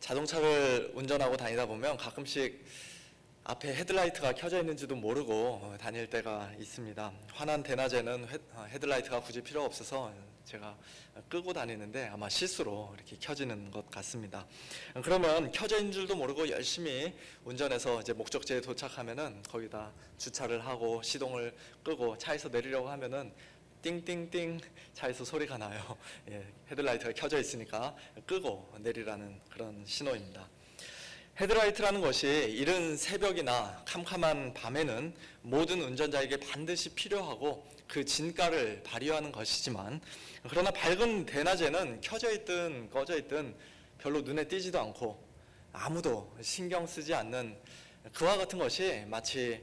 자동차를 운전하고 다니다 보면 가끔씩 앞에 헤드라이트가 켜져 있는지도 모르고 다닐 때가 있습니다. 환한 대낮에는 헤드라이트가 굳이 필요 없어서 제가 끄고 다니는데 아마 실수로 이렇게 켜지는 것 같습니다. 그러면 켜져 있는 줄도 모르고 열심히 운전해서 이제 목적지에 도착하면은 거기다 주차를 하고 시동을 끄고 차에서 내리려고 하면은 띵띵띵 차에서 소리가 나요. 헤드라이트가 켜져 있으니까 끄고 내리라는 그런 신호입니다. 헤드라이트라는 것이 이른 새벽이나 캄캄한 밤에는 모든 운전자에게 반드시 필요하고 그 진가를 발휘하는 것이지만, 그러나 밝은 대낮에는 켜져 있든 꺼져 있든 별로 눈에 띄지도 않고 아무도 신경 쓰지 않는 그와 같은 것이 마치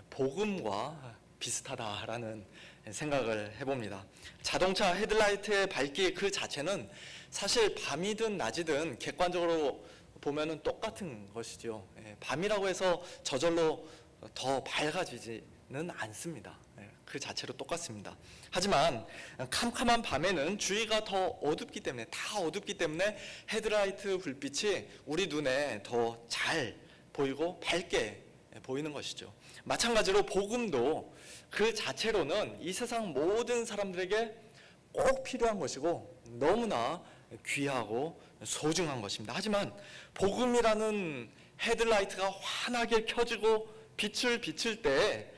복음과 비슷하다라는 생각을 해봅니다. 자동차 헤드라이트의 밝기 그 자체는 사실 밤이든 낮이든 객관적으로 보면은 똑같은 것이죠. 밤이라고 해서 저절로 더 밝아지지는 않습니다. 그 자체로 똑같습니다. 하지만 캄캄한 밤에는 주위가 더 어둡기 때문에, 다 어둡기 때문에 헤드라이트 불빛이 우리 눈에 더 잘 보이고 밝게 보이는 것이죠. 마찬가지로 복음도 그 자체로는 이 세상 모든 사람들에게 꼭 필요한 것이고 너무나 귀하고 소중한 것입니다. 하지만 복음이라는 헤드라이트가 환하게 켜지고 빛을 비칠 때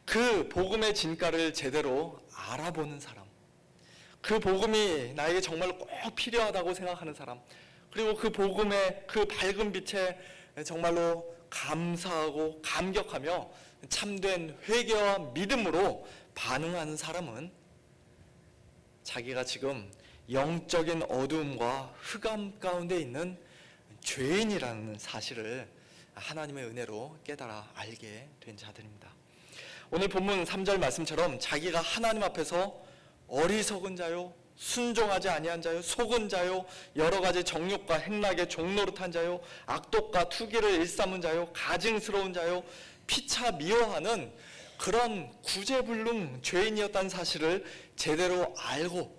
그 복음의 진가를 제대로 알아보는 사람, 그 복음이 나에게 정말로 꼭 필요하다고 생각하는 사람, 그리고 그 복음의 그 밝은 빛에 정말로 감사하고 감격하며 참된 회개와 믿음으로 반응하는 사람은 자기가 지금 영적인 어두움과 흑암 가운데 있는 죄인이라는 사실을 하나님의 은혜로 깨달아 알게 된 자들입니다. 오늘 본문 3절 말씀처럼 자기가 하나님 앞에서 어리석은 자요, 순종하지 아니한 자요, 속은 자요, 여러 가지 정욕과 행락에 종노릇한 자요, 악독과 투기를 일삼은 자요, 가증스러운 자요, 피차 미워하는 그런 구제불능 죄인이었다는 사실을 제대로 알고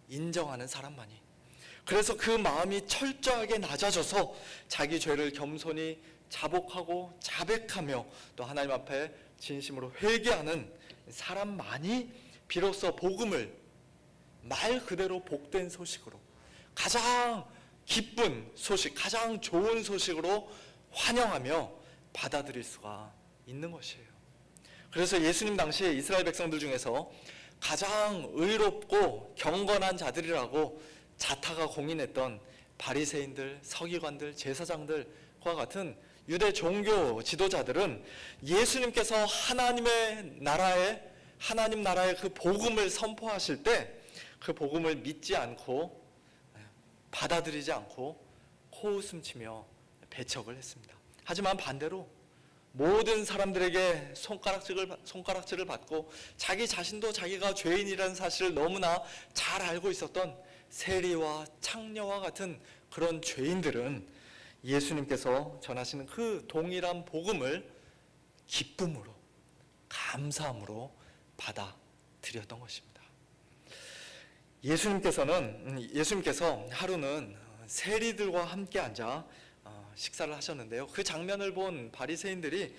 인정하는 사람만이, 그래서 그 마음이 철저하게 낮아져서 자기 죄를 겸손히 자복하고 자백하며 또 하나님 앞에 진심으로 회개하는 사람만이 비로소 복음을 말 그대로 복된 소식으로, 가장 기쁜 소식, 가장 좋은 소식으로 환영하며 받아들일 수가 있는 것이에요. 그래서 예수님 당시에 이스라엘 백성들 중에서 가장 의롭고 경건한 자들이라고 자타가 공인했던 바리새인들, 서기관들, 제사장들과 같은 유대 종교 지도자들은 예수님께서 하나님 나라의 그 복음을 선포하실 때 그 복음을 믿지 않고 받아들이지 않고 코웃음치며 배척을 했습니다. 하지만 반대로 모든 사람들에게 손가락질을 받고 자기 자신도 자기가 죄인이라는 사실을 너무나 잘 알고 있었던 세리와 창녀와 같은 그런 죄인들은 예수님께서 전하시는 그 동일한 복음을 기쁨으로, 감사함으로 받아들였던 것입니다. 예수님께서 하루는 세리들과 함께 앉아 식사를 하셨는데요. 그 장면을 본 바리새인들이,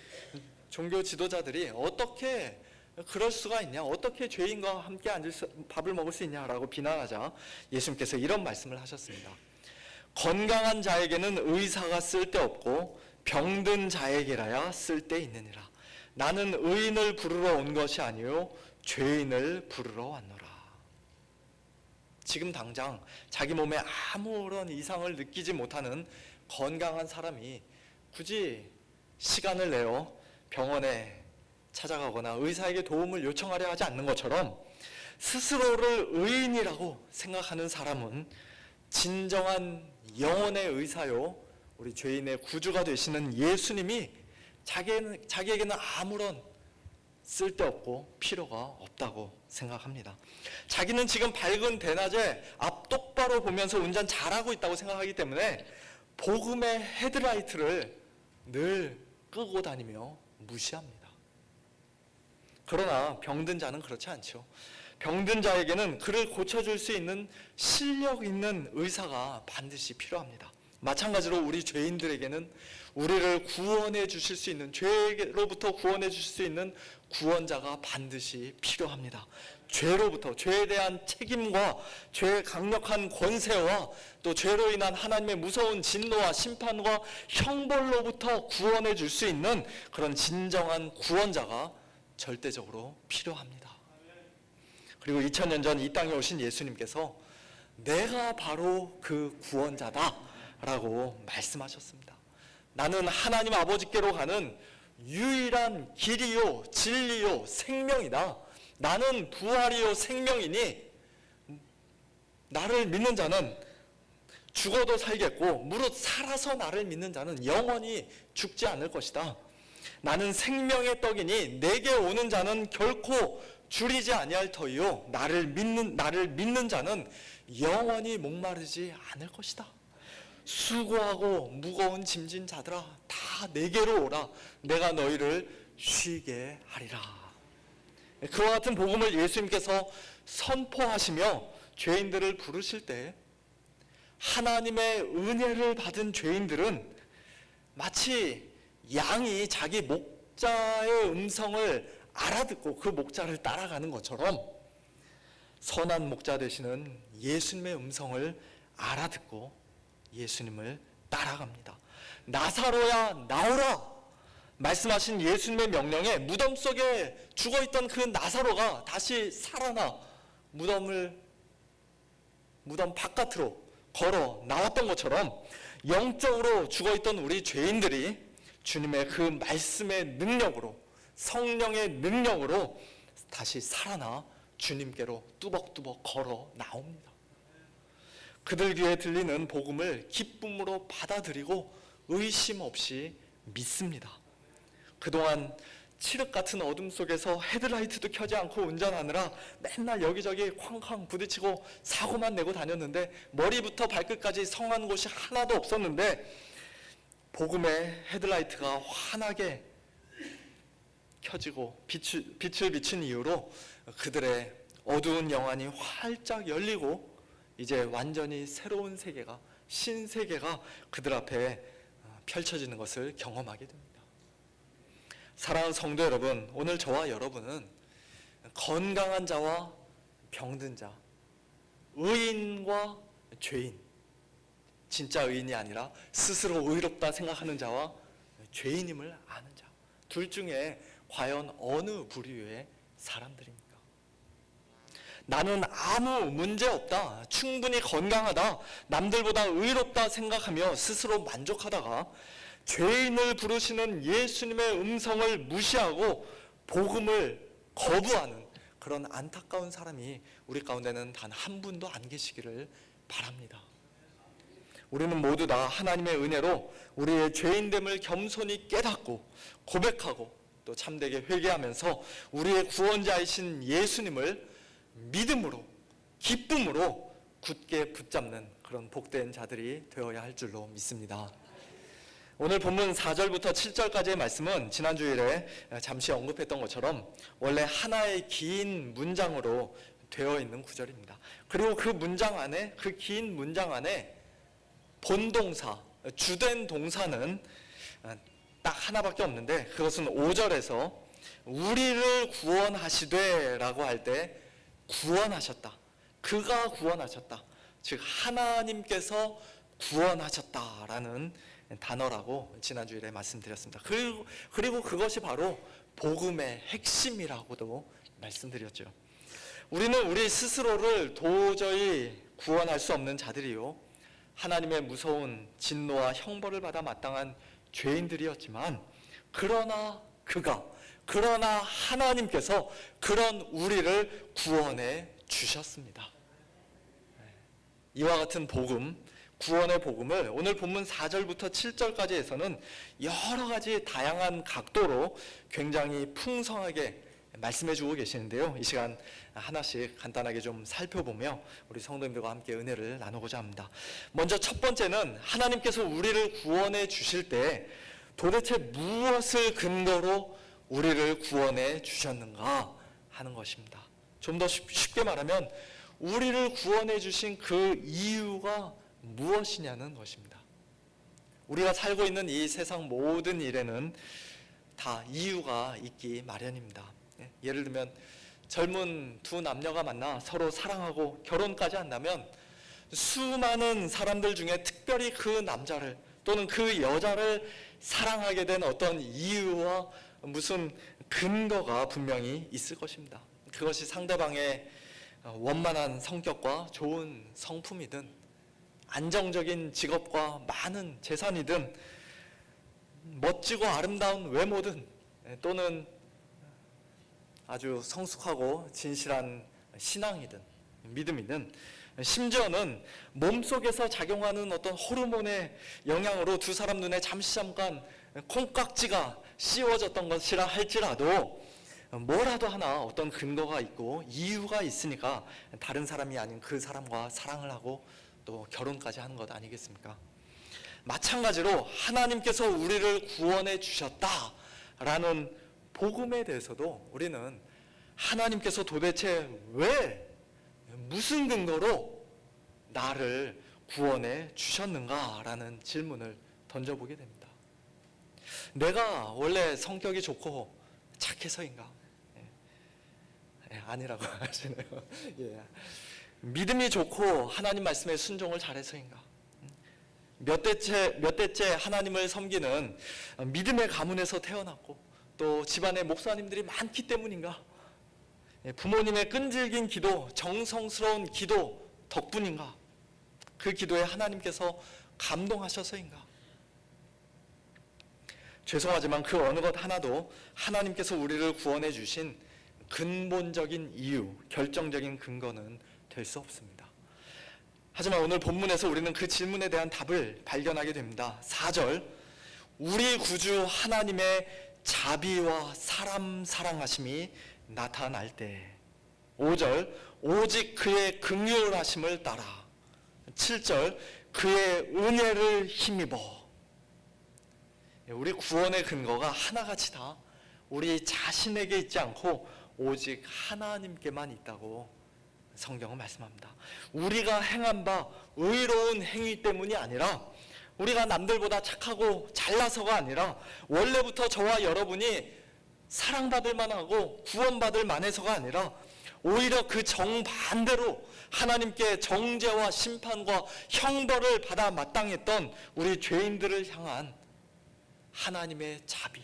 종교 지도자들이 어떻게 그럴 수가 있냐, 어떻게 죄인과 함께 밥을 먹을 수 있냐라고 비난하자 예수님께서 이런 말씀을 하셨습니다. 건강한 자에게는 의사가 쓸데없고 병든 자에게라야 쓸데있느니라. 나는 의인을 부르러 온 것이 아니요 죄인을 부르러 왔노라. 지금 당장 자기 몸에 아무런 이상을 느끼지 못하는 건강한 사람이 굳이 시간을 내어 병원에 찾아가거나 의사에게 도움을 요청하려 하지 않는 것처럼 스스로를 의인이라고 생각하는 사람은 진정한 영혼의 의사요, 우리 죄인의 구주가 되시는 예수님이 자기에게는 아무런 쓸데없고 필요가 없다고 생각합니다. 자기는 지금 밝은 대낮에 앞 똑바로 보면서 운전 잘하고 있다고 생각하기 때문에 복음의 헤드라이트를 늘 끄고 다니며 무시합니다. 그러나 병든 자는 그렇지 않죠. 병든 자에게는 그를 고쳐줄 수 있는 실력 있는 의사가 반드시 필요합니다. 마찬가지로 우리 죄인들에게는 우리를 구원해 주실 수 있는, 죄로부터 구원해 주실 수 있는 구원자가 반드시 필요합니다. 죄로부터, 죄에 대한 책임과 죄의 강력한 권세와 또 죄로 인한 하나님의 무서운 진노와 심판과 형벌로부터 구원해 줄 수 있는 그런 진정한 구원자가 절대적으로 필요합니다. 그리고 2000년 전 이 땅에 오신 예수님께서 내가 바로 그 구원자다 라고 말씀하셨습니다. 나는 하나님 아버지께로 가는 유일한 길이요 진리요 생명이다. 나는 부활이요 생명이니 나를 믿는 자는 죽어도 살겠고 무릇 살아서 나를 믿는 자는 영원히 죽지 않을 것이다. 나는 생명의 떡이니 내게 오는 자는 결코 줄이지 아니할 터이요 나를 믿는 자는 영원히 목마르지 않을 것이다. 수고하고 무거운 짐진 자들아 다 내게로 오라. 내가 너희를 쉬게 하리라. 그와 같은 복음을 예수님께서 선포하시며 죄인들을 부르실 때 하나님의 은혜를 받은 죄인들은 마치 양이 자기 목자의 음성을 알아듣고 그 목자를 따라가는 것처럼 선한 목자 되시는 예수님의 음성을 알아듣고 예수님을 따라갑니다. 나사로야 나오라 말씀하신 예수님의 명령에 무덤 속에 죽어있던 그 나사로가 다시 살아나 무덤 바깥으로 걸어 나왔던 것처럼 영적으로 죽어있던 우리 죄인들이 주님의 그 말씀의 능력으로 성령의 능력으로 다시 살아나 주님께로 뚜벅뚜벅 걸어 나옵니다. 그들 귀에 들리는 복음을 기쁨으로 받아들이고 의심 없이 믿습니다. 그동안 칠흑 같은 어둠 속에서 헤드라이트도 켜지 않고 운전하느라 맨날 여기저기 쾅쾅 부딪히고 사고만 내고 다녔는데 머리부터 발끝까지 성한 곳이 하나도 없었는데 복음의 헤드라이트가 환하게 켜지고 빛을 비춘 이후로 그들의 어두운 영안이 활짝 열리고 이제 완전히 새로운 세계가, 신세계가 그들 앞에 펼쳐지는 것을 경험하게 됩니다. 사랑하는 성도 여러분, 오늘 저와 여러분은 건강한 자와 병든 자, 의인과 죄인, 진짜 의인이 아니라 스스로 의롭다 생각하는 자와 죄인임을 아는 자, 둘 중에 과연 어느 부류의 사람들입니까? 나는 아무 문제 없다, 충분히 건강하다, 남들보다 의롭다 생각하며 스스로 만족하다가 죄인을 부르시는 예수님의 음성을 무시하고 복음을 거부하는 그런 안타까운 사람이 우리 가운데는 단 한 분도 안 계시기를 바랍니다. 우리는 모두 다 하나님의 은혜로 우리의 죄인됨을 겸손히 깨닫고 고백하고 또 참되게 회개하면서 우리의 구원자이신 예수님을 믿음으로 기쁨으로 굳게 붙잡는 그런 복된 자들이 되어야 할 줄로 믿습니다. 오늘 본문 4절부터 7절까지의 말씀은 지난 주일에 잠시 언급했던 것처럼 원래 하나의 긴 문장으로 되어 있는 구절입니다. 그리고 그 문장 안에, 그 긴 문장 안에 본동사, 주된 동사는 딱 하나밖에 없는데 그것은 5절에서 우리를 구원하시되 라고 할 때 구원하셨다, 그가 구원하셨다, 즉 하나님께서 구원하셨다라는 단어라고 지난주일에 말씀드렸습니다. 그리고 그것이 바로 복음의 핵심이라고도 말씀드렸죠. 우리는 우리 스스로를 도저히 구원할 수 없는 자들이요, 하나님의 무서운 진노와 형벌을 받아 마땅한 죄인들이었지만 그러나 하나님께서 그런 우리를 구원해 주셨습니다. 이와 같은 복음, 구원의 복음을 오늘 본문 4절부터 7절까지에서는 여러 가지 다양한 각도로 굉장히 풍성하게 말씀해 주고 계시는데요. 이 시간 하나씩 간단하게 좀 살펴보며 우리 성도님들과 함께 은혜를 나누고자 합니다. 먼저 첫 번째는 하나님께서 우리를 구원해 주실 때 도대체 무엇을 근거로 우리를 구원해 주셨는가 하는 것입니다. 좀 더 쉽게 말하면 우리를 구원해 주신 그 이유가 무엇이냐는 것입니다. 우리가 살고 있는 이 세상 모든 일에는 다 이유가 있기 마련입니다. 예를 들면 젊은 두 남녀가 만나 서로 사랑하고 결혼까지 한다면 수많은 사람들 중에 특별히 그 남자를 또는 그 여자를 사랑하게 된 어떤 이유와 무슨 근거가 분명히 있을 것입니다. 그것이 상대방의 원만한 성격과 좋은 성품이든 안정적인 직업과 많은 재산이든 멋지고 아름다운 외모든 또는 아주 성숙하고 진실한 신앙이든 믿음이든 심지어는 몸속에서 작용하는 어떤 호르몬의 영향으로 두 사람 눈에 잠깐 콩깍지가 씌워졌던 것이라 할지라도 뭐라도 하나 어떤 근거가 있고 이유가 있으니까 다른 사람이 아닌 그 사람과 사랑을 하고 또 결혼까지 하는 것 아니겠습니까? 마찬가지로 하나님께서 우리를 구원해 주셨다라는 복음에 대해서도 우리는 하나님께서 도대체 왜 무슨 근거로 나를 구원해 주셨는가라는 질문을 던져보게 됩니다. 내가 원래 성격이 좋고 착해서인가? 아니라고 하시네요. 믿음이 좋고 하나님 말씀에 순종을 잘해서인가? 몇 대째 하나님을 섬기는 믿음의 가문에서 태어났고 또 집안에 목사님들이 많기 때문인가? 부모님의 끈질긴 기도, 정성스러운 기도 덕분인가? 그 기도에 하나님께서 감동하셔서인가? 죄송하지만 그 어느 것 하나도 하나님께서 우리를 구원해 주신 근본적인 이유, 결정적인 근거는 될 수 없습니다. 하지만 오늘 본문에서 우리는 그 질문에 대한 답을 발견하게 됩니다. 4절, 우리 구주 하나님의 자비와 사람 사랑하심이 나타날 때. 5절, 오직 그의 긍휼하심을 따라. 7절, 그의 은혜를 힘입어. 우리 구원의 근거가 하나같이 다 우리 자신에게 있지 않고 오직 하나님께만 있다고 성경은 말씀합니다. 우리가 행한 바 의로운 행위 때문이 아니라 우리가 남들보다 착하고 잘나서가 아니라 원래부터 저와 여러분이 사랑받을 만하고 구원받을 만해서가 아니라 오히려 그 정반대로 하나님께 정죄와 심판과 형벌을 받아 마땅했던 우리 죄인들을 향한 하나님의 자비,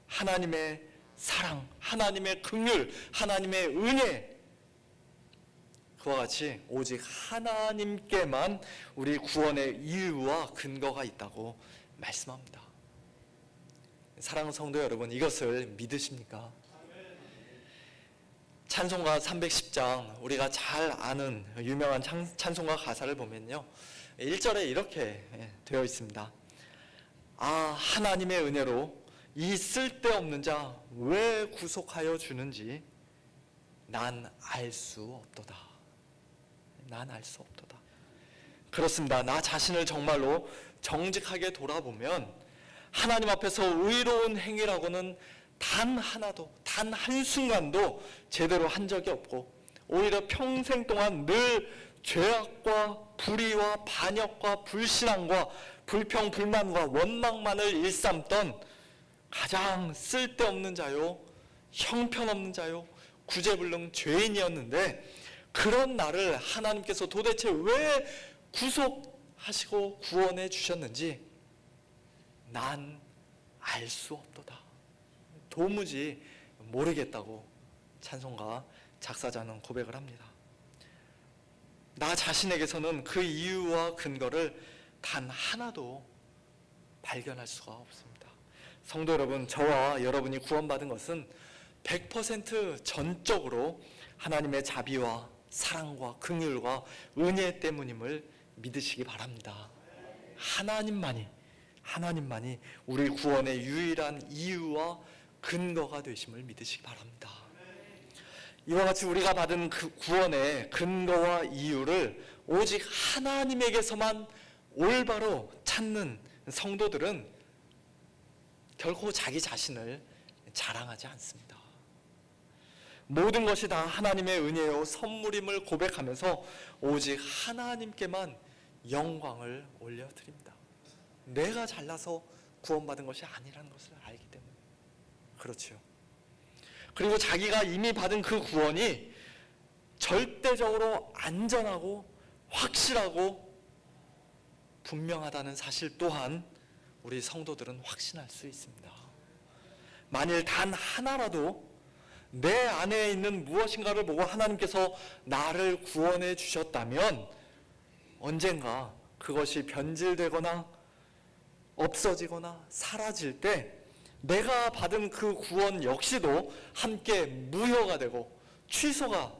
하나님의 사랑, 하나님의 긍휼, 하나님의 은혜, 그와 같이 오직 하나님께만 우리 구원의 이유와 근거가 있다고 말씀합니다. 사랑하는 성도 여러분, 이것을 믿으십니까? 찬송가 310장, 우리가 잘 아는 유명한 찬송가 가사를 보면요, 1절에 이렇게 되어 있습니다. 아, 하나님의 은혜로 이 쓸데없는 자 왜 구속하여 주는지 난 알 수 없도다. 난 알 수 없도다. 그렇습니다. 나 자신을 정말로 정직하게 돌아보면 하나님 앞에서 의로운 행위라고는 단 하나도, 단 한순간도 제대로 한 적이 없고 오히려 평생 동안 늘 죄악과 불의와 반역과 불신앙과 불평, 불만과 원망만을 일삼던 가장 쓸데없는 자요, 형편없는 자요, 구제불능 죄인이었는데 그런 나를 하나님께서 도대체 왜 구속하시고 구원해 주셨는지 난 알 수 없도다. 도무지 모르겠다고 찬송가 작사자는 고백을 합니다. 나 자신에게서는 그 이유와 근거를 단 하나도 발견할 수가 없습니다. 성도 여러분, 저와 여러분이 구원받은 것은 100% 전적으로 하나님의 자비와 사랑과 긍휼과 은혜 때문임을 믿으시기 바랍니다. 하나님만이 우리 구원의 유일한 이유와 근거가 되심을 믿으시기 바랍니다. 이와 같이 우리가 받은 그 구원의 근거와 이유를 오직 하나님에게서만 올바로 찾는 성도들은 결코 자기 자신을 자랑하지 않습니다. 모든 것이 다 하나님의 은혜요 선물임을 고백하면서 오직 하나님께만 영광을 올려드립니다. 내가 잘나서 구원받은 것이 아니라는 것을 알기 때문에 그렇지요. 그리고 자기가 이미 받은 그 구원이 절대적으로 안전하고 확실하고 분명하다는 사실 또한 우리 성도들은 확신할 수 있습니다. 만일 단 하나라도 내 안에 있는 무엇인가를 보고 하나님께서 나를 구원해 주셨다면 언젠가 그것이 변질되거나 없어지거나 사라질 때 내가 받은 그 구원 역시도 함께 무효가 되고 취소가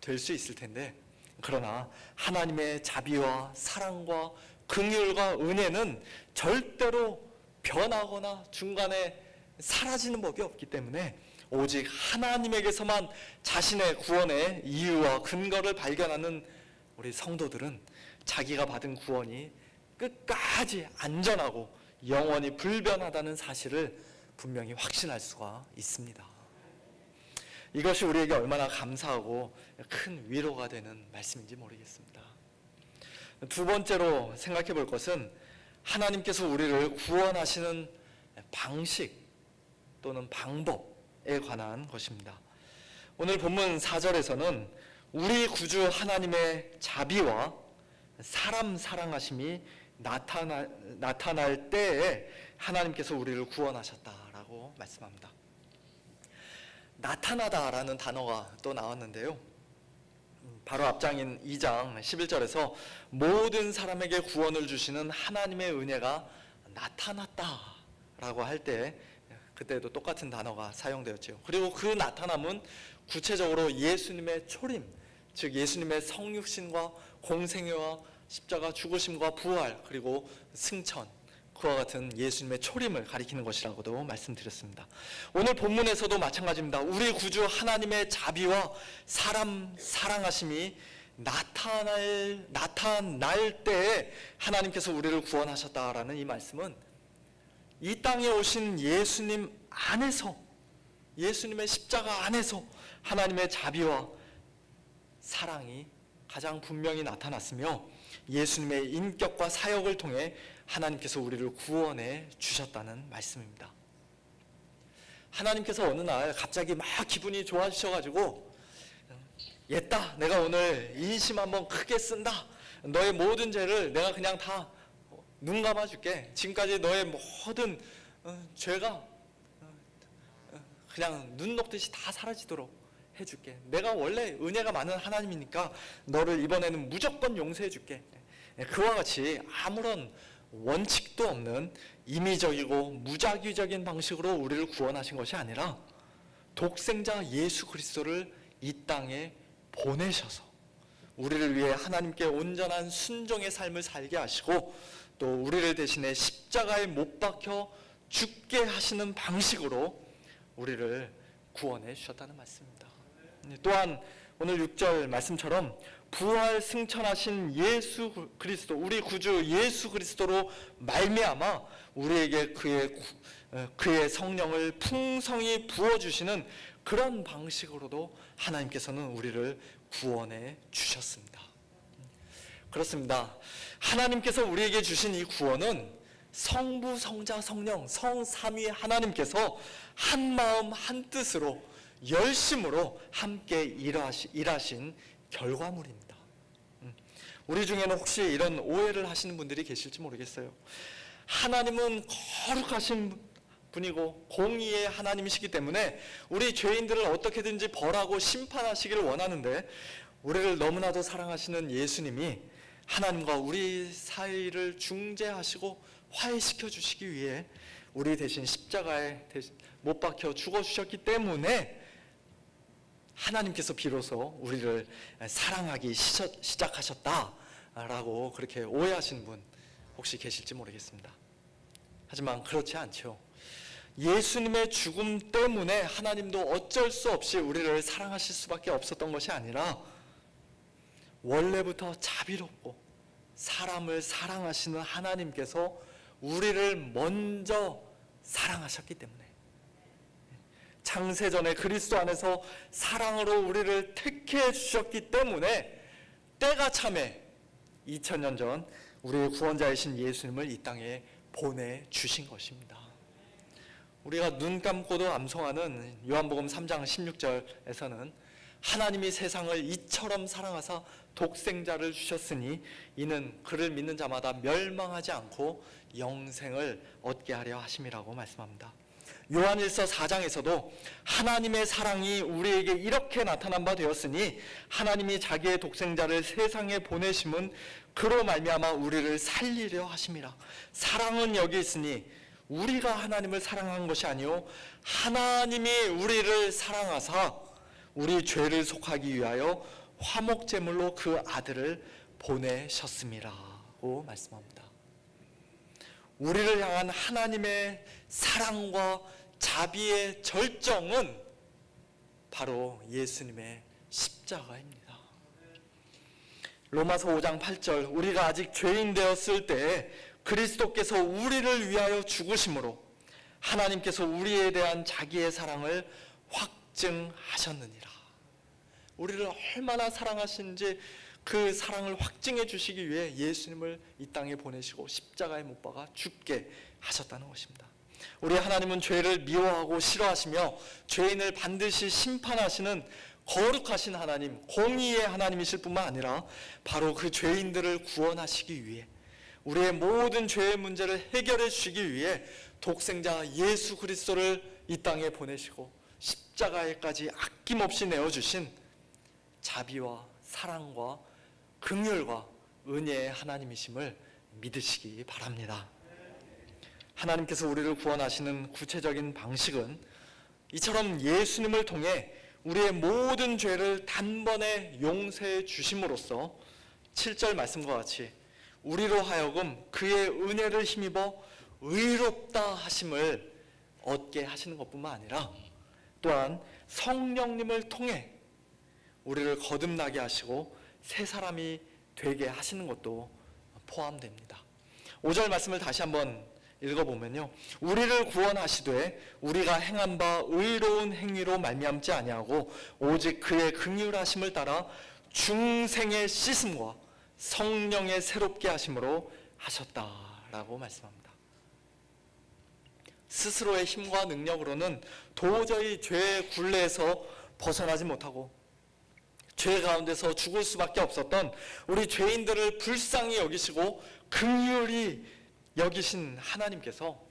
될 수 있을 텐데, 그러나 하나님의 자비와 사랑과 긍휼과 은혜는 절대로 변하거나 중간에 사라지는 법이 없기 때문에 오직 하나님에게서만 자신의 구원의 이유와 근거를 발견하는 우리 성도들은 자기가 받은 구원이 끝까지 안전하고 영원히 불변하다는 사실을 분명히 확신할 수가 있습니다. 이것이 우리에게 얼마나 감사하고 큰 위로가 되는 말씀인지 모르겠습니다. 두 번째로 생각해 볼 것은 하나님께서 우리를 구원하시는 방식 또는 방법에 관한 것입니다. 오늘 본문 4절에서는 우리 구주 하나님의 자비와 사람 사랑하심이 나타날 때에 하나님께서 우리를 구원하셨다라고 말씀합니다. 나타나다라는 단어가 또 나왔는데요. 바로 앞장인 2장 11절에서 모든 사람에게 구원을 주시는 하나님의 은혜가 나타났다라고 할 때 그때도 똑같은 단어가 사용되었죠. 그리고 그 나타남은 구체적으로 예수님의 초림, 즉 예수님의 성육신과 공생애와 십자가 죽으심과 부활 그리고 승천, 그와 같은 예수님의 초림을 가리키는 것이라고도 말씀드렸습니다. 오늘 본문에서도 마찬가지입니다. 우리 구주 하나님의 자비와 사람 사랑하심이 나타날 때에 하나님께서 우리를 구원하셨다라는 이 말씀은 이 땅에 오신 예수님 안에서, 예수님의 십자가 안에서 하나님의 자비와 사랑이 가장 분명히 나타났으며 예수님의 인격과 사역을 통해 하나님께서 우리를 구원해 주셨다는 말씀입니다. 하나님께서 어느 날 갑자기 막 기분이 좋아지셔가지고 옛다, 내가 오늘 인심 한번 크게 쓴다, 너의 모든 죄를 내가 그냥 다 눈 감아줄게, 지금까지 너의 모든 죄가 그냥 눈 녹듯이 다 사라지도록 해줄게, 내가 원래 은혜가 많은 하나님이니까 너를 이번에는 무조건 용서해줄게. 그와 같이 아무런 원칙도 없는 임의적이고 무작위적인 방식으로 우리를 구원하신 것이 아니라 독생자 예수 그리스도를 이 땅에 보내셔서 우리를 위해 하나님께 온전한 순종의 삶을 살게 하시고 또 우리를 대신에 십자가에 못 박혀 죽게 하시는 방식으로 우리를 구원해 주셨다는 말씀입니다. 또한 오늘 6절 말씀처럼 부활 승천하신 예수 그리스도, 우리 구주 예수 그리스도로 말미암아 우리에게 그의 성령을 풍성히 부어주시는 그런 방식으로도 하나님께서는 우리를 구원해 주셨습니다. 그렇습니다. 하나님께서 우리에게 주신 이 구원은 성부, 성자, 성령, 성삼위 하나님께서 한 마음 한 뜻으로 열심으로 함께 일하신 결과물입니다. 우리 중에는 혹시 이런 오해를 하시는 분들이 계실지 모르겠어요. 하나님은 거룩하신 분이고 공의의 하나님이시기 때문에 우리 죄인들을 어떻게든지 벌하고 심판하시기를 원하는데 우리를 너무나도 사랑하시는 예수님이 하나님과 우리 사이를 중재하시고 화해시켜 주시기 위해 우리 대신 십자가에 못 박혀 죽어주셨기 때문에 하나님께서 비로소 우리를 사랑하기 시작하셨다라고 그렇게 오해하시는 분 혹시 계실지 모르겠습니다. 하지만 그렇지 않죠. 예수님의 죽음 때문에 하나님도 어쩔 수 없이 우리를 사랑하실 수밖에 없었던 것이 아니라 원래부터 자비롭고 사람을 사랑하시는 하나님께서 우리를 먼저 사랑하셨기 때문에 창세전에 그리스도 안에서 사랑으로 우리를 택해 주셨기 때문에 때가 참에 2000년 전 우리의 구원자이신 예수님을 이 땅에 보내주신 것입니다. 우리가 눈 감고도 암송하는 요한복음 3장 16절에서는 하나님이 세상을 이처럼 사랑하사 독생자를 주셨으니 이는 그를 믿는 자마다 멸망하지 않고 영생을 얻게 하려 하심이라고 말씀합니다. 요한일서 4장에서도 하나님의 사랑이 우리에게 이렇게 나타난 바 되었으니 하나님이 자기의 독생자를 세상에 보내심은 그로 말미암아 우리를 살리려 하심이라. 사랑은 여기 있으니 우리가 하나님을 사랑한 것이 아니요 하나님이 우리를 사랑하사 우리 죄를 속하기 위하여 화목제물로 그 아들을 보내셨음이라고 말씀합니다. 우리를 향한 하나님의 사랑과 자비의 절정은 바로 예수님의 십자가입니다. 로마서 5장 8절 우리가 아직 죄인 되었을 때 그리스도께서 우리를 위하여 죽으심으로 하나님께서 우리에 대한 자기의 사랑을 확증하셨느니라. 우리를 얼마나 사랑하시는지 그 사랑을 확증해 주시기 위해 예수님을 이 땅에 보내시고 십자가에 못 박아 죽게 하셨다는 것입니다. 우리 하나님은 죄를 미워하고 싫어하시며 죄인을 반드시 심판하시는 거룩하신 하나님, 공의의 하나님이실 뿐만 아니라 바로 그 죄인들을 구원하시기 위해 우리의 모든 죄의 문제를 해결해 주시기 위해 독생자 예수 그리스도를 이 땅에 보내시고 십자가에까지 아낌없이 내어주신 자비와 사랑과 긍휼과 은혜의 하나님이심을 믿으시기 바랍니다. 하나님께서 우리를 구원하시는 구체적인 방식은 이처럼 예수님을 통해 우리의 모든 죄를 단번에 용서해 주심으로써 7절 말씀과 같이 우리로 하여금 그의 은혜를 힘입어 의롭다 하심을 얻게 하시는 것뿐만 아니라 또한 성령님을 통해 우리를 거듭나게 하시고 새 사람이 되게 하시는 것도 포함됩니다. 5절 말씀을 다시 한번 읽어보면요, 우리를 구원하시되 우리가 행한 바 의로운 행위로 말미암지 아니하고 오직 그의 긍휼하심을 따라 중생의 씻음과 성령의 새롭게 하심으로 하셨다라고 말씀합니다. 스스로의 힘과 능력으로는 도저히 죄의 굴레에서 벗어나지 못하고 죄 가운데서 죽을 수밖에 없었던 우리 죄인들을 불쌍히 여기시고 긍휼히 여기신 하나님께서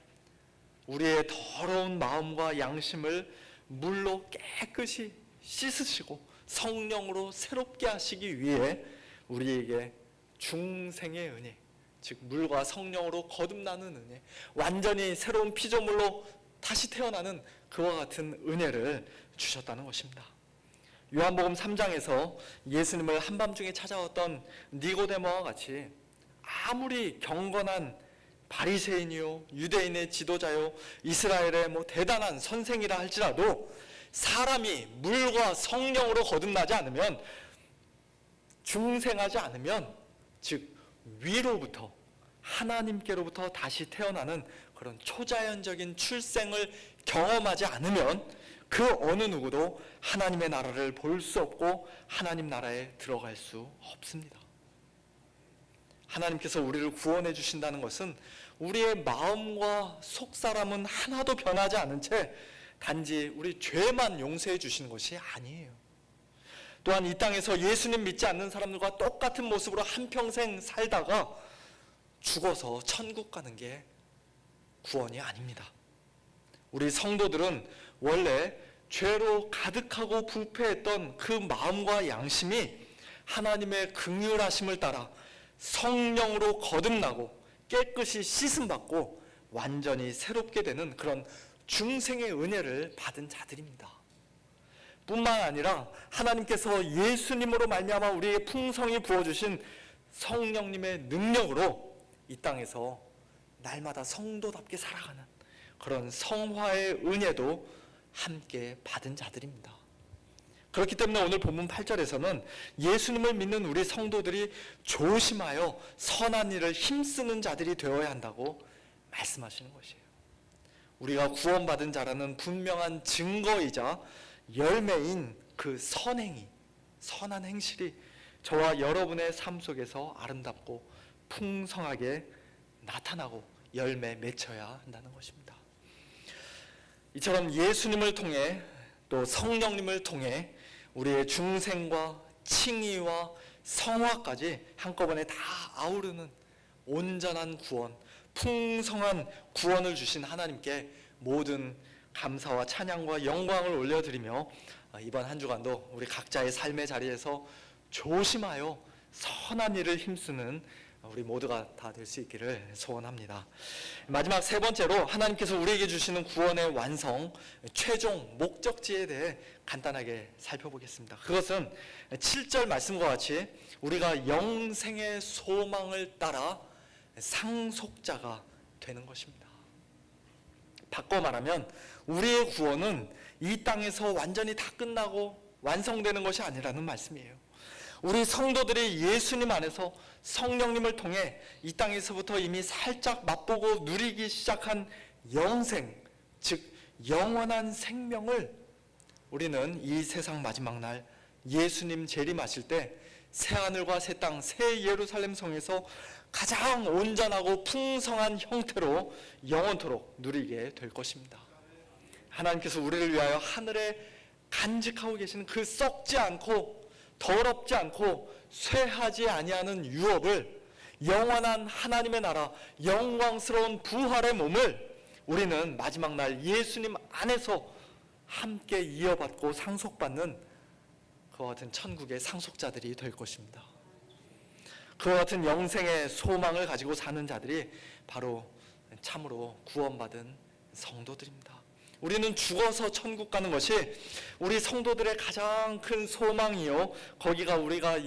우리의 더러운 마음과 양심을 물로 깨끗이 씻으시고 성령으로 새롭게 하시기 위해 우리에게 중생의 은혜, 즉 물과 성령으로 거듭나는 은혜, 완전히 새로운 피조물로 다시 태어나는 그와 같은 은혜를 주셨다는 것입니다. 요한복음 3장에서 예수님을 한밤중에 찾아왔던 니고데모와 같이 아무리 경건한 바리새인이요 유대인의 지도자요 이스라엘의 대단한 선생이라 할지라도 사람이 물과 성령으로 거듭나지 않으면, 중생하지 않으면, 즉 위로부터 하나님께로부터 다시 태어나는 그런 초자연적인 출생을 경험하지 않으면 그 어느 누구도 하나님의 나라를 볼 수 없고 하나님 나라에 들어갈 수 없습니다. 하나님께서 우리를 구원해 주신다는 것은 우리의 마음과 속사람은 하나도 변하지 않은 채 단지 우리 죄만 용서해 주시는 것이 아니에요. 또한 이 땅에서 예수님 믿지 않는 사람들과 똑같은 모습으로 한평생 살다가 죽어서 천국 가는 게 구원이 아닙니다. 우리 성도들은 원래 죄로 가득하고 부패했던 그 마음과 양심이 하나님의 긍휼하심을 따라 성령으로 거듭나고 깨끗이 씻음받고 완전히 새롭게 되는 그런 중생의 은혜를 받은 자들입니다. 뿐만 아니라 하나님께서 예수님으로 말미암아 우리에게 풍성히 부어주신 성령님의 능력으로 이 땅에서 날마다 성도답게 살아가는 그런 성화의 은혜도 함께 받은 자들입니다. 그렇기 때문에 오늘 본문 8절에서는 예수님을 믿는 우리 성도들이 조심하여 선한 일을 힘쓰는 자들이 되어야 한다고 말씀하시는 것이에요. 우리가 구원받은 자라는 분명한 증거이자 열매인 그 선행이, 선한 행실이 저와 여러분의 삶 속에서 아름답고 풍성하게 나타나고 열매 맺혀야 한다는 것입니다. 이처럼 예수님을 통해 또 성령님을 통해 우리의 중생과 칭의와 성화까지 한꺼번에 다 아우르는 온전한 구원, 풍성한 구원을 주신 하나님께 모든 감사와 찬양과 영광을 올려드리며 이번 한 주간도 우리 각자의 삶의 자리에서 조심하여 선한 일을 힘쓰는 우리 모두가 다 될 수 있기를 소원합니다. 마지막 세 번째로 하나님께서 우리에게 주시는 구원의 완성, 최종 목적지에 대해 간단하게 살펴보겠습니다. 그것은 7절 말씀과 같이 우리가 영생의 소망을 따라 상속자가 되는 것입니다. 바꿔 말하면 우리의 구원은 이 땅에서 완전히 다 끝나고 완성되는 것이 아니라는 말씀이에요. 우리 성도들이 예수님 안에서 성령님을 통해 이 땅에서부터 이미 살짝 맛보고 누리기 시작한 영생, 즉 영원한 생명을 우리는 이 세상 마지막 날 예수님 재림하실 때 새하늘과 새 땅, 새 예루살렘 성에서 가장 온전하고 풍성한 형태로 영원토록 누리게 될 것입니다. 하나님께서 우리를 위하여 하늘에 간직하고 계시는 그 썩지 않고 더럽지 않고 쇠하지 아니하는 유업을, 영원한 하나님의 나라, 영광스러운 부활의 몸을 우리는 마지막 날 예수님 안에서 함께 이어받고 상속받는 그와 같은 천국의 상속자들이 될 것입니다. 그와 같은 영생의 소망을 가지고 사는 자들이 바로 참으로 구원받은 성도들입니다. 우리는 죽어서 천국 가는 것이 우리 성도들의 가장 큰 소망이요, 거기가 우리가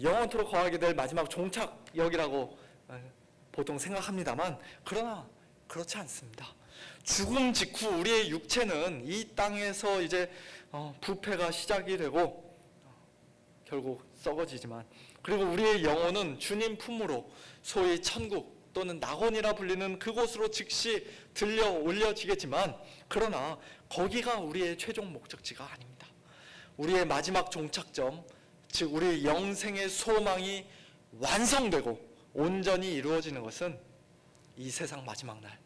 영원토록 거하게 될 마지막 종착역이라고 보통 생각합니다만, 그러나 그렇지 않습니다. 죽음 직후 우리의 육체는 이 땅에서 이제 부패가 시작이 되고 결국 썩어지지만, 그리고 우리의 영혼은 주님 품으로 소위 천국 또는 낙원이라 불리는 그곳으로 즉시 들려 올려지겠지만, 그러나 거기가 우리의 최종 목적지가 아닙니다. 우리의 마지막 종착점, 즉 우리의 영생의 소망이 완성되고 온전히 이루어지는 것은 이 세상 마지막 날,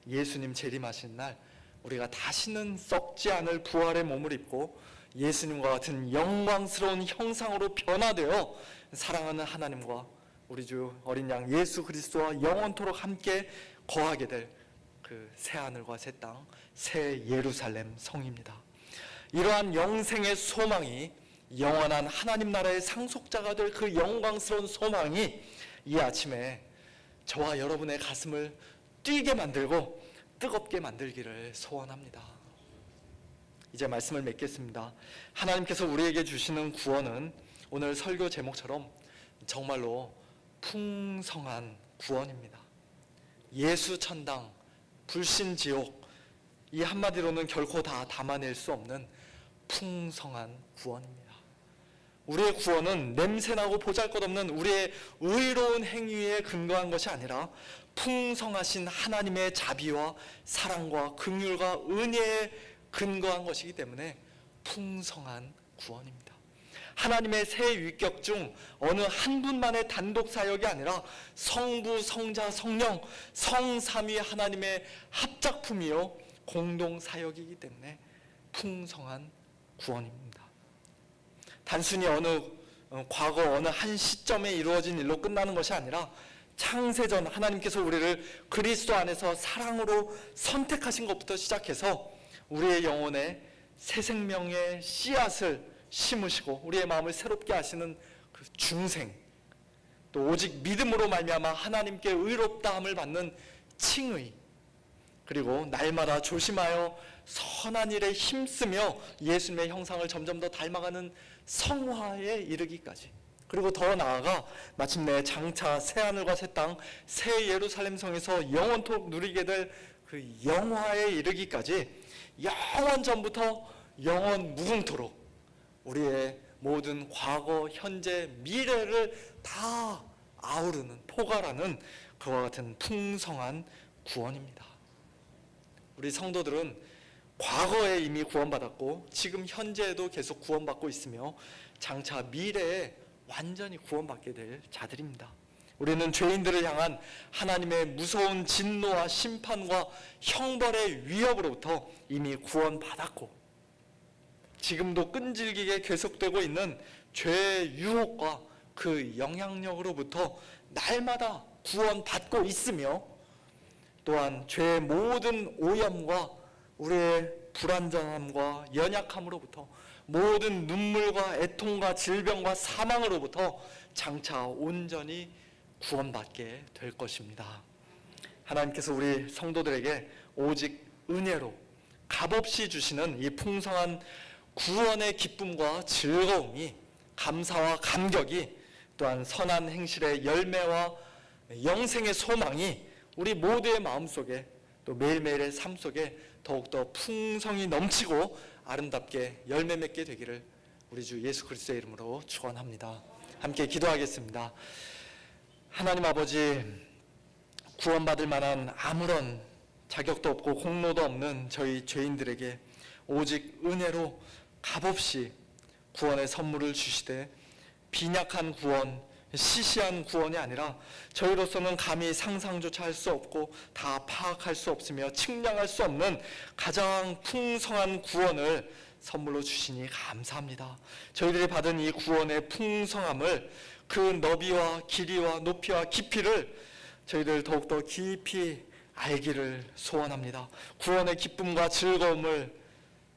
예수님 재림하신 날, 우리가 다시는 썩지 않을 부활의 몸을 입고 예수님과 같은 영광스러운 형상으로 변화되어 사랑하는 하나님과 우리 주 어린 양 예수 그리스도와 영원토록 함께 거하게 될 그 새하늘과 새 땅, 새 예루살렘 성입니다. 이러한 영생의 소망이, 영원한 하나님 나라의 상속자가 될 그 영광스러운 소망이 이 아침에 저와 여러분의 가슴을 뛰게 만들고 뜨겁게 만들기를 소원합니다. 이제 말씀을 맺겠습니다. 하나님께서 우리에게 주시는 구원은 오늘 설교 제목처럼 정말로 풍성한 구원입니다. 예수 천당, 불신 지옥, 이 한마디로는 결코 다 담아낼 수 없는 풍성한 구원입니다. 우리의 구원은 냄새나고 보잘것없는 우리의 의로운 행위에 근거한 것이 아니라 풍성하신 하나님의 자비와 사랑과 긍휼과 은혜에 근거한 것이기 때문에 풍성한 구원입니다. 하나님의 세 위격 중 어느 한 분만의 단독 사역이 아니라 성부, 성자, 성령, 성삼위 하나님의 합작품이요 공동 사역이기 때문에 풍성한 구원입니다. 단순히 과거 어느 한 시점에 이루어진 일로 끝나는 것이 아니라 창세전 하나님께서 우리를 그리스도 안에서 사랑으로 선택하신 것부터 시작해서 우리의 영혼에 새 생명의 씨앗을 심으시고 우리의 마음을 새롭게 하시는 그 중생, 또 오직 믿음으로 말미암아 하나님께 의롭다함을 받는 칭의, 그리고 날마다 조심하여 선한 일에 힘쓰며 예수님의 형상을 점점 더 닮아가는 성화에 이르기까지, 그리고 더 나아가 마침내 장차 새하늘과 새 땅, 새 예루살렘 성에서 영원토록 누리게 될 그 영화에 이르기까지 영원 전부터 영원 무궁토록 우리의 모든 과거, 현재, 미래를 다 아우르는, 포괄하는 그와 같은 풍성한 구원입니다. 우리 성도들은 과거에 이미 구원받았고 지금 현재에도 계속 구원받고 있으며 장차 미래에 완전히 구원받게 될 자들입니다. 우리는 죄인들을 향한 하나님의 무서운 진노와 심판과 형벌의 위협으로부터 이미 구원받았고, 지금도 끈질기게 계속되고 있는 죄의 유혹과 그 영향력으로부터 날마다 구원받고 있으며, 또한 죄의 모든 오염과 우리의 불완전함과 연약함으로부터, 모든 눈물과 애통과 질병과 사망으로부터 장차 온전히 구원받게 될 것입니다. 하나님께서 우리 성도들에게 오직 은혜로 값없이 주시는 이 풍성한 구원의 기쁨과 즐거움이, 감사와 감격이, 또한 선한 행실의 열매와 영생의 소망이 우리 모두의 마음속에, 또 매일매일의 삶 속에 더욱더 풍성히 넘치고 아름답게 열매 맺게 되기를 우리 주 예수 그리스도의 이름으로 축원합니다. 함께 기도하겠습니다. 하나님 아버지, 구원받을 만한 아무런 자격도 없고 공로도 없는 저희 죄인들에게 오직 은혜로 값없이 구원의 선물을 주시되, 빈약한 구원, 시시한 구원이 아니라 저희로서는 감히 상상조차 할 수 없고 다 파악할 수 없으며 측량할 수 없는 가장 풍성한 구원을 선물로 주시니 감사합니다. 저희들이 받은 이 구원의 풍성함을, 그 너비와 길이와 높이와 깊이를 저희들 더욱더 깊이 알기를 소원합니다. 구원의 기쁨과 즐거움을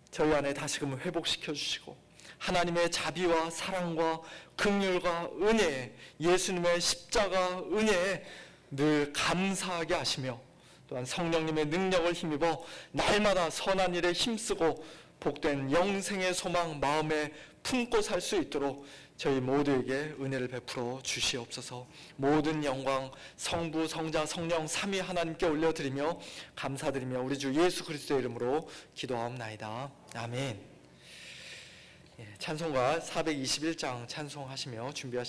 저희 안에 다시금 회복시켜 주시고, 하나님의 자비와 사랑과 긍휼과 은혜에, 예수님의 십자가 은혜에 늘 감사하게 하시며, 또한 성령님의 능력을 힘입어 날마다 선한 일에 힘쓰고 복된 영생의 소망 마음에 품고 살 수 있도록 저희 모두에게 은혜를 베풀어 주시옵소서. 모든 영광 성부, 성자, 성령 삼위 하나님께 올려드리며 감사드리며 우리 주 예수 그리스도의 이름으로 기도하옵나이다. 아멘. 찬송가 421장 찬송하시며 준비하시